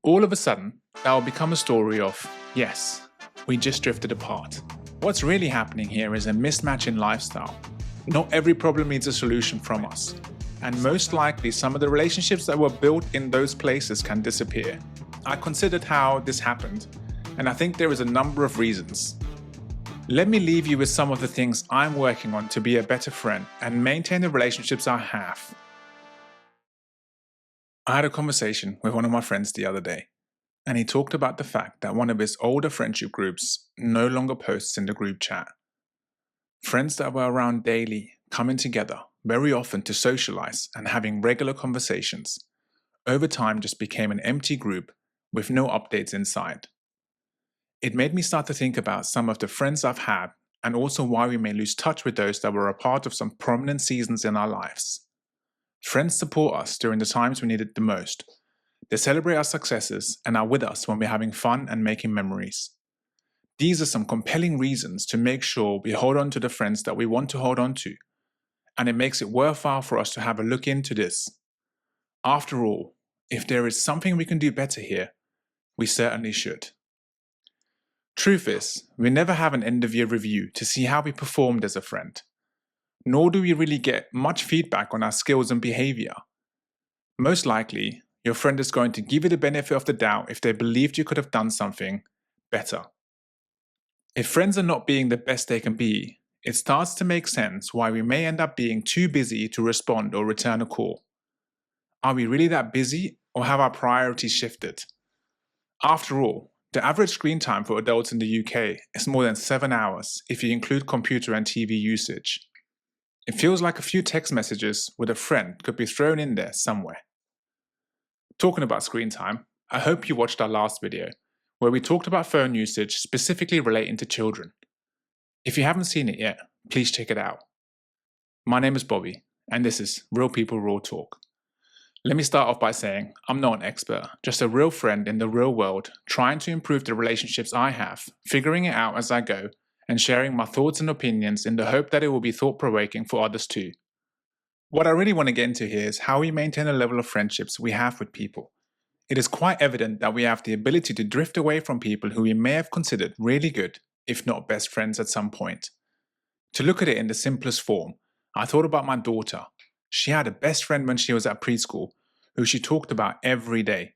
All of a sudden, that will become a story of, yes, we just drifted apart. What's really happening here is a mismatch in lifestyle. Not every problem needs a solution from us. And most likely, some of the relationships that were built in those places can disappear. I considered how this happened, and I think there is a number of reasons. Let me leave you with some of the things I'm working on to be a better friend and maintain the relationships I have. I had a conversation with one of my friends the other day, and he talked about the fact that one of his older friendship groups no longer posts in the group chat. Friends that were around daily, coming together very often to socialize and having regular conversations, over time just became an empty group with no updates inside. It made me start to think about some of the friends I've had and also why we may lose touch with those that were a part of some prominent seasons in our lives. Friends support us during the times we need it the most. They celebrate our successes and are with us when we're having fun and making memories. These are some compelling reasons to make sure we hold on to the friends that we want to hold on to, and it makes it worthwhile for us to have a look into this. After all, if there is something we can do better here, we certainly should. Truth is, we never have an end-of-year review to see how we performed as a friend, nor do we really get much feedback on our skills and behavior. Most likely, your friend is going to give you the benefit of the doubt if they believed you could have done something better. If friends are not being the best they can be, it starts to make sense why we may end up being too busy to respond or return a call. Are we really that busy, or have our priorities shifted? After all, the average screen time for adults in the UK is more than 7 hours if you include computer and TV usage. It feels like a few text messages with a friend could be thrown in there somewhere. Talking about screen time, I hope you watched our last video, where we talked about phone usage specifically relating to children. If you haven't seen it yet, please check it out. My name is Bobby, and this is Real People Raw Talk. Let me start off by saying I'm not an expert, just a real friend in the real world, trying to improve the relationships I have, figuring it out as I go, and sharing my thoughts and opinions in the hope that it will be thought-provoking for others too. What I really want to get into here is how we maintain the level of friendships we have with people. It is quite evident that we have the ability to drift away from people who we may have considered really good, if not best friends at some point. To look at it in the simplest form, I thought about my daughter. She had a best friend when she was at preschool, who she talked about every day.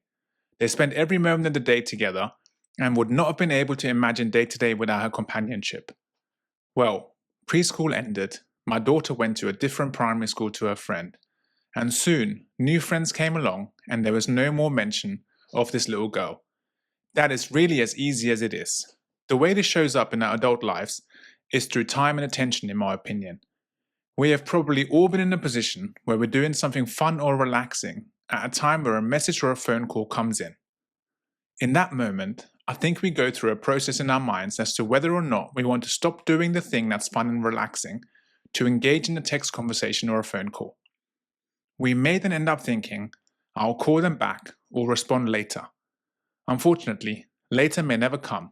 They spent every moment of the day together and would not have been able to imagine day-to-day without her companionship. Well, preschool ended, my daughter went to a different primary school to her friend, and soon new friends came along and there was no more mention of this little girl. That is really as easy as it is. The way this shows up in our adult lives is through time and attention, in my opinion. We have probably all been in a position where we're doing something fun or relaxing at a time where a message or a phone call comes in. In that moment, I think we go through a process in our minds as to whether or not we want to stop doing the thing that's fun and relaxing to engage in a text conversation or a phone call. We may then end up thinking, I'll call them back or respond later. Unfortunately, later may never come.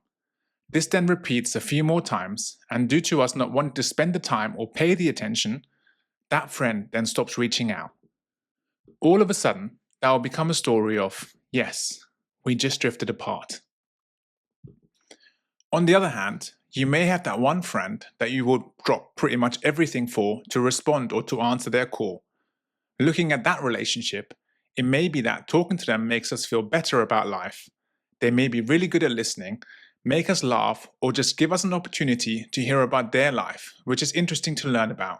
This then repeats a few more times, and due to us not wanting to spend the time or pay the attention, that friend then stops reaching out. All of a sudden, that will become a story of, yes, we just drifted apart. On the other hand, you may have that one friend that you will drop pretty much everything for to respond or to answer their call. Looking at that relationship, it may be that talking to them makes us feel better about life. They may be really good at listening, make us laugh, or just give us an opportunity to hear about their life, which is interesting to learn about.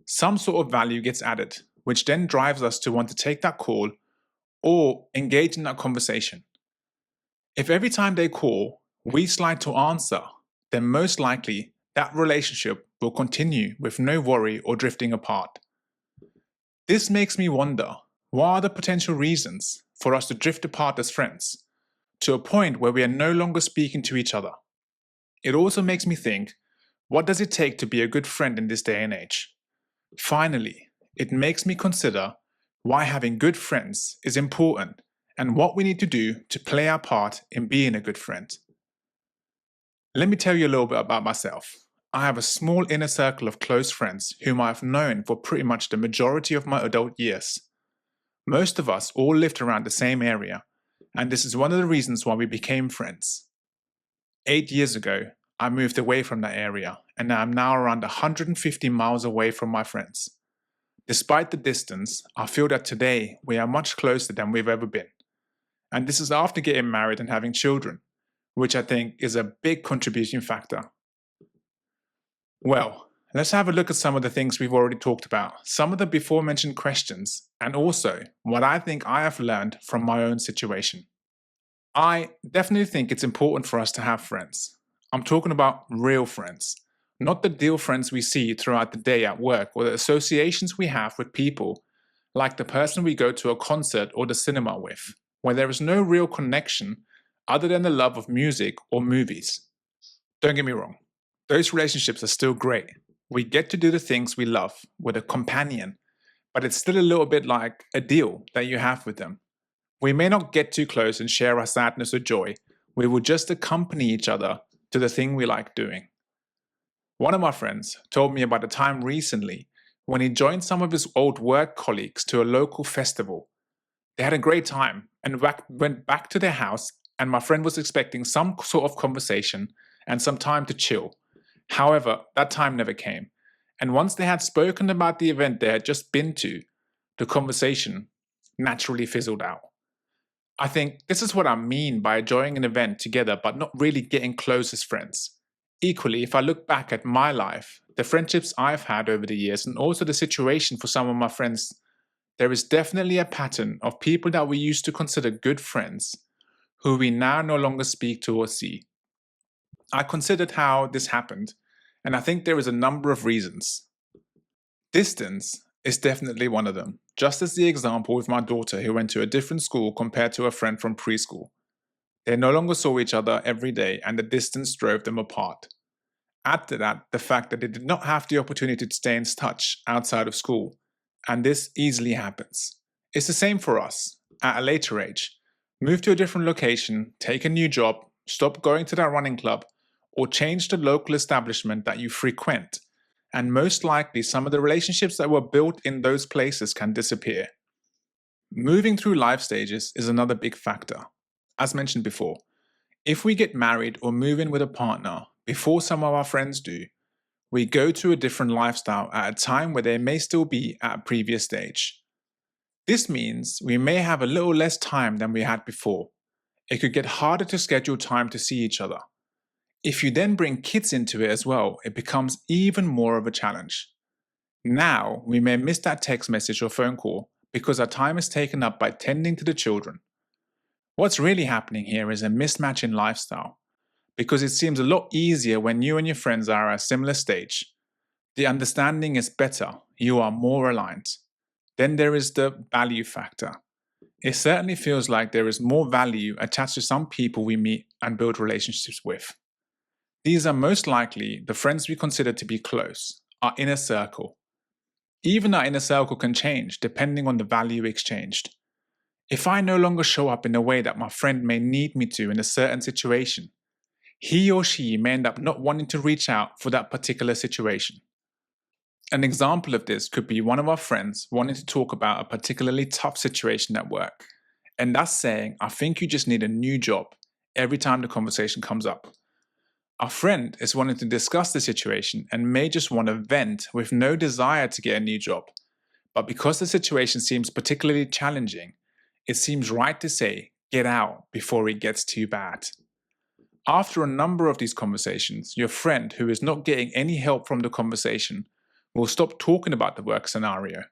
Some sort of value gets added, which then drives us to want to take that call or engage in that conversation. If every time they call, we slide to answer, then most likely that relationship will continue with no worry or drifting apart. This makes me wonder, what are the potential reasons for us to drift apart as friends, to a point where we are no longer speaking to each other? It also makes me think, what does it take to be a good friend in this day and age? Finally, it makes me consider why having good friends is important and what we need to do to play our part in being a good friend. Let me tell you a little bit about myself. I have a small inner circle of close friends whom I have known for pretty much the majority of my adult years. Most of us all lived around the same area, and this is one of the reasons why we became friends. 8 years ago, I moved away from that area, and I'm now around 150 miles away from my friends. Despite the distance, I feel that today we are much closer than we've ever been. And this is after getting married and having children, which I think is a big contributing factor. Well, let's have a look at some of the things we've already talked about, some of the before mentioned questions, and also what I think I have learned from my own situation. I definitely think it's important for us to have friends. I'm talking about real friends, not the deal friends we see throughout the day at work or the associations we have with people, like the person we go to a concert or the cinema with, where there is no real connection other than the love of music or movies. Don't get me wrong, those relationships are still great. We get to do the things we love with a companion, but it's still a little bit like a deal that you have with them. We may not get too close and share our sadness or joy. We will just accompany each other to the thing we like doing. One of my friends told me about a time recently when he joined some of his old work colleagues to a local festival. They had a great time and went back to their house, and my friend was expecting some sort of conversation and some time to chill. However, that time never came. And once they had spoken about the event they had just been to, the conversation naturally fizzled out. I think this is what I mean by enjoying an event together but not really getting close as friends. Equally, if I look back at my life, the friendships I've had over the years, and also the situation for some of my friends, there is definitely a pattern of people that we used to consider good friends who we now no longer speak to or see. I considered how this happened, and I think there is a number of reasons. Distance is definitely one of them, just as the example with my daughter who went to a different school compared to a friend from preschool. They no longer saw each other every day, and the distance drove them apart. Add to that the fact that they did not have the opportunity to stay in touch outside of school, and this easily happens. It's the same for us, at a later age. Move to a different location, take a new job, stop going to that running club, or change the local establishment that you frequent, and most likely some of the relationships that were built in those places can disappear. Moving through life stages is another big factor. As mentioned before, if we get married or move in with a partner before some of our friends do, we go to a different lifestyle at a time where they may still be at a previous stage. This means we may have a little less time than we had before. It could get harder to schedule time to see each other. If you then bring kids into it as well, it becomes even more of a challenge. Now, we may miss that text message or phone call because our time is taken up by tending to the children. What's really happening here is a mismatch in lifestyle, because it seems a lot easier when you and your friends are at a similar stage. The understanding is better, you are more aligned. Then there is the value factor. It certainly feels like there is more value attached to some people we meet and build relationships with. These are most likely the friends we consider to be close, our inner circle. Even our inner circle can change depending on the value exchanged. If I no longer show up in a way that my friend may need me to in a certain situation, he or she may end up not wanting to reach out for that particular situation. An example of this could be one of our friends wanting to talk about a particularly tough situation at work, and us saying, "I think you just need a new job," every time the conversation comes up. Our friend is wanting to discuss the situation and may just want to vent with no desire to get a new job. But because the situation seems particularly challenging, it seems right to say, "Get out before it gets too bad." After a number of these conversations, your friend who is not getting any help from the conversation will stop talking about the work scenario.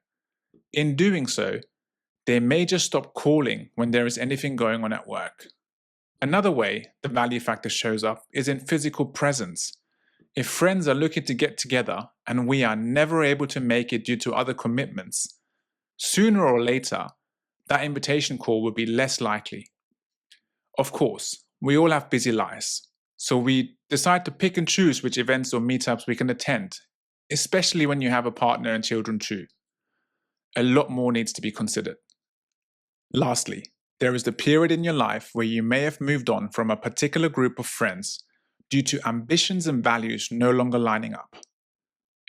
In doing so, they may just stop calling when there is anything going on at work. Another way the value factor shows up is in physical presence. If friends are looking to get together and we are never able to make it due to other commitments, sooner or later, that invitation call will be less likely. Of course, we all have busy lives, so we decide to pick and choose which events or meetups we can attend, especially when you have a partner and children too. A lot more needs to be considered. Lastly, there is the period in your life where you may have moved on from a particular group of friends due to ambitions and values no longer lining up.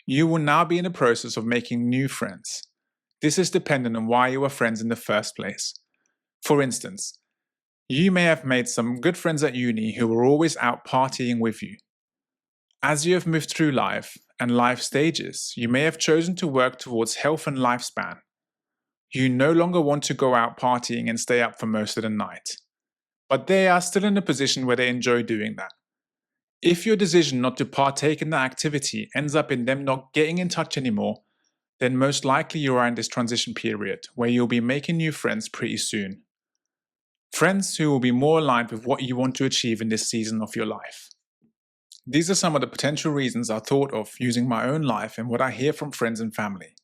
You will now be in the process of making new friends. This is dependent on why you were friends in the first place. For instance, You may have made some good friends at uni who were always out partying with you. As you have moved through life and life stages, you may have chosen to work towards health and lifespan. You no longer want to go out partying and stay up for most of the night. But they are still in a position where they enjoy doing that. If your decision not to partake in that activity ends up in them not getting in touch anymore, then most likely you are in this transition period where you'll be making new friends pretty soon. Friends who will be more aligned with what you want to achieve in this season of your life. These are some of the potential reasons I thought of using my own life and what I hear from friends and family.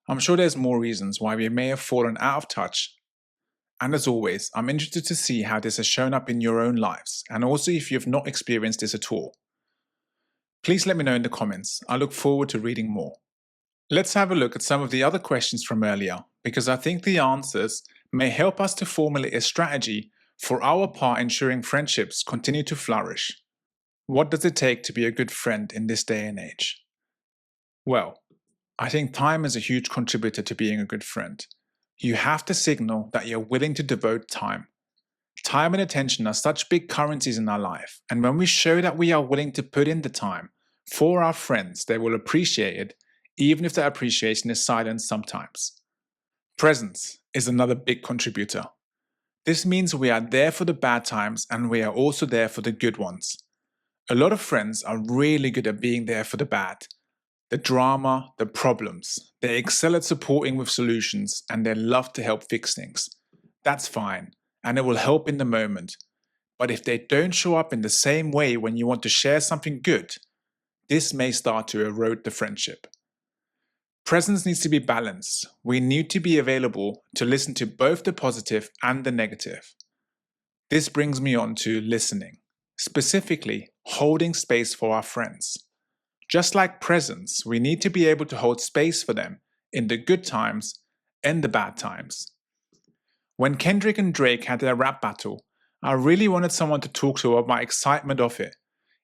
I'm sure there's more reasons why we may have fallen out of touch. And as always, I'm interested to see how this has shown up in your own lives, and also if you have not experienced this at all. Please let me know in the comments. I look forward to reading more. Let's have a look at some of the other questions from earlier, because I think the answers may help us to formulate a strategy for our part ensuring friendships continue to flourish. What does it take to be a good friend in this day and age? Well, I think time is a huge contributor to being a good friend. You have to signal that you're willing to devote time. Time and attention are such big currencies in our life, and when we show that we are willing to put in the time for our friends, they will appreciate it, even if that appreciation is silent sometimes. Presence is another big contributor. This means we are there for the bad times and we are also there for the good ones. A lot of friends are really good at being there for the bad. The drama, the problems. They excel at supporting with solutions and they love to help fix things. That's fine, and it will help in the moment. But if they don't show up in the same way when you want to share something good, this may start to erode the friendship. Presence needs to be balanced. We need to be available to listen to both the positive and the negative. This brings me on to listening, specifically holding space for our friends. Just like presence, we need to be able to hold space for them in the good times and the bad times. When Kendrick and Drake had their rap battle, I really wanted someone to talk to about my excitement of it.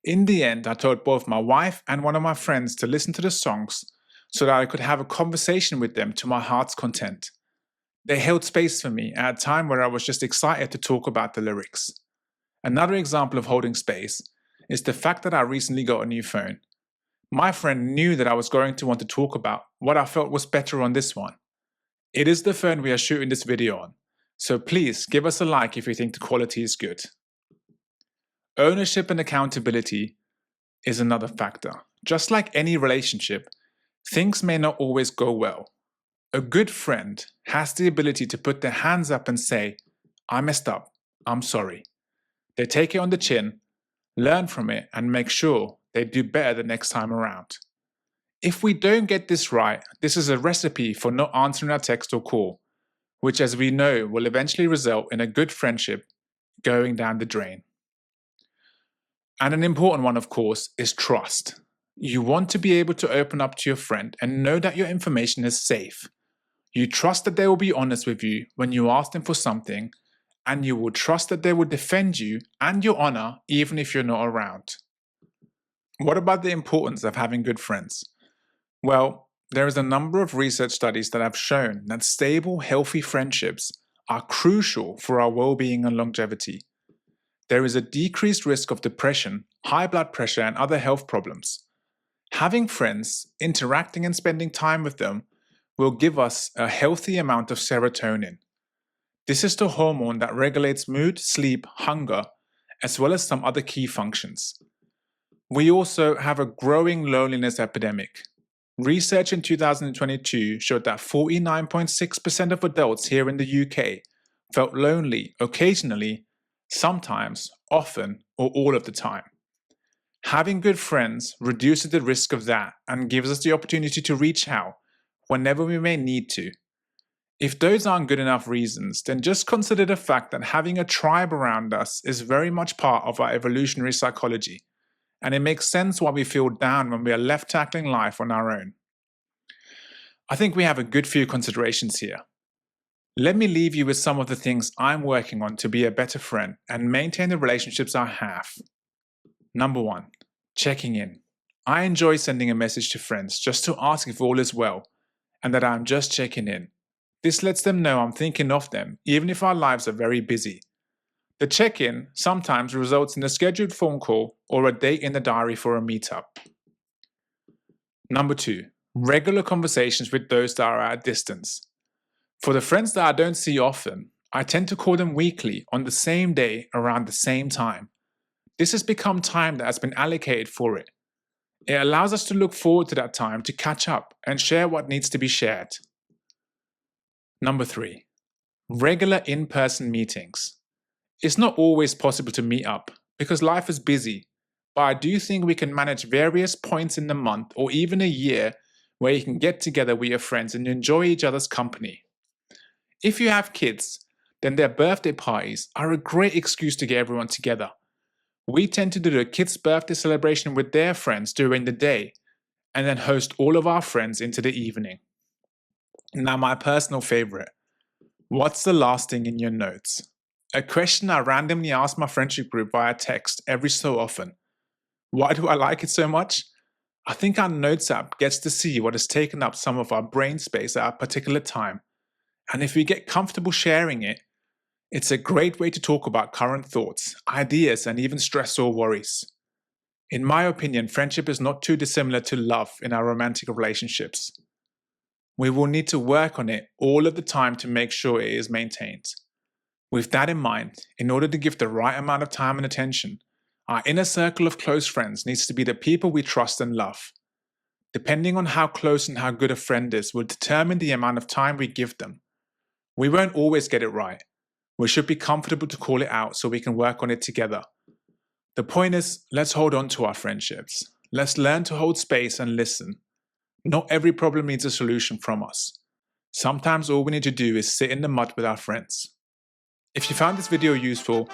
In the end, I told both my wife and one of my friends to listen to the songs so that I could have a conversation with them to my heart's content. They held space for me at a time where I was just excited to talk about the lyrics. Another example of holding space is the fact that I recently got a new phone. My friend knew that I was going to want to talk about what I felt was better on this one. It is the phone we are shooting this video on, so please give us a like if you think the quality is good. Ownership and accountability is another factor. Just like any relationship, things may not always go well. A good friend has the ability to put their hands up and say, "I messed up, I'm sorry." They take it on the chin, learn from it, and make sure they do better the next time around. If we don't get this right, this is a recipe for not answering our text or call, which as we know will eventually result in a good friendship going down the drain. And an important one, of course, is trust. You want to be able to open up to your friend and know that your information is safe. You trust that they will be honest with you when you ask them for something, and you will trust that they will defend you and your honor even if you're not around. What about the importance of having good friends? Well, there is a number of research studies that have shown that stable, healthy friendships are crucial for our well-being and longevity. There is a decreased risk of depression, high blood pressure, and other health problems. Having friends, interacting and spending time with them will give us a healthy amount of serotonin. This is the hormone that regulates mood, sleep, hunger, as well as some other key functions. We also have a growing loneliness epidemic. Research in 2022 showed that 49.6% of adults here in the UK felt lonely occasionally, sometimes, often, or all of the time. Having good friends reduces the risk of that and gives us the opportunity to reach out whenever we may need to. If those aren't good enough reasons, then just consider the fact that having a tribe around us is very much part of our evolutionary psychology, and it makes sense why we feel down when we are left tackling life on our own. I think we have a good few considerations here. Let me leave you with some of the things I'm working on to be a better friend and maintain the relationships I have. Number 1, checking in. I enjoy sending a message to friends just to ask if all is well and that I'm just checking in. This lets them know I'm thinking of them, even if our lives are very busy. The check-in sometimes results in a scheduled phone call or a date in the diary for a meetup. Number 2, regular conversations with those that are at a distance. For the friends that I don't see often, I tend to call them weekly on the same day around the same time. This has become time that has been allocated for it. It allows us to look forward to that time to catch up and share what needs to be shared. Number 3, regular in-person meetings. It's not always possible to meet up because life is busy, but I do think we can manage various points in the month or even a year where you can get together with your friends and enjoy each other's company. If you have kids, then their birthday parties are a great excuse to get everyone together. We tend to do the kids' birthday celebration with their friends during the day and then host all of our friends into the evening. Now, my personal favorite. What's the last thing in your notes? A question I randomly ask my friendship group via text every so often. Why do I like it so much? I think our notes app gets to see what has taken up some of our brain space at a particular time. And if we get comfortable sharing it, it's a great way to talk about current thoughts, ideas, and even stress or worries. In my opinion, friendship is not too dissimilar to love in our romantic relationships. We will need to work on it all of the time to make sure it is maintained. With that in mind, in order to give the right amount of time and attention, our inner circle of close friends needs to be the people we trust and love. Depending on how close and how good a friend is will determine the amount of time we give them. We won't always get it right. We should be comfortable to call it out so we can work on it together. The point is, let's hold on to our friendships. Let's learn to hold space and listen. Not every problem needs a solution from us. Sometimes all we need to do is sit in the mud with our friends. If you found this video useful,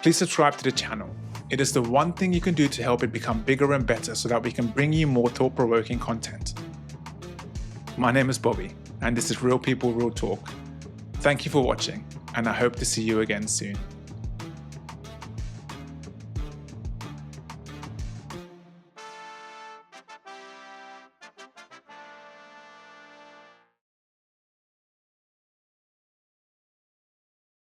please subscribe to the channel. It is the one thing you can do to help it become bigger and better so that we can bring you more thought-provoking content. My name is Bobby, and this is Real People, Real Talk. Thank you for watching, and I hope to see you again soon.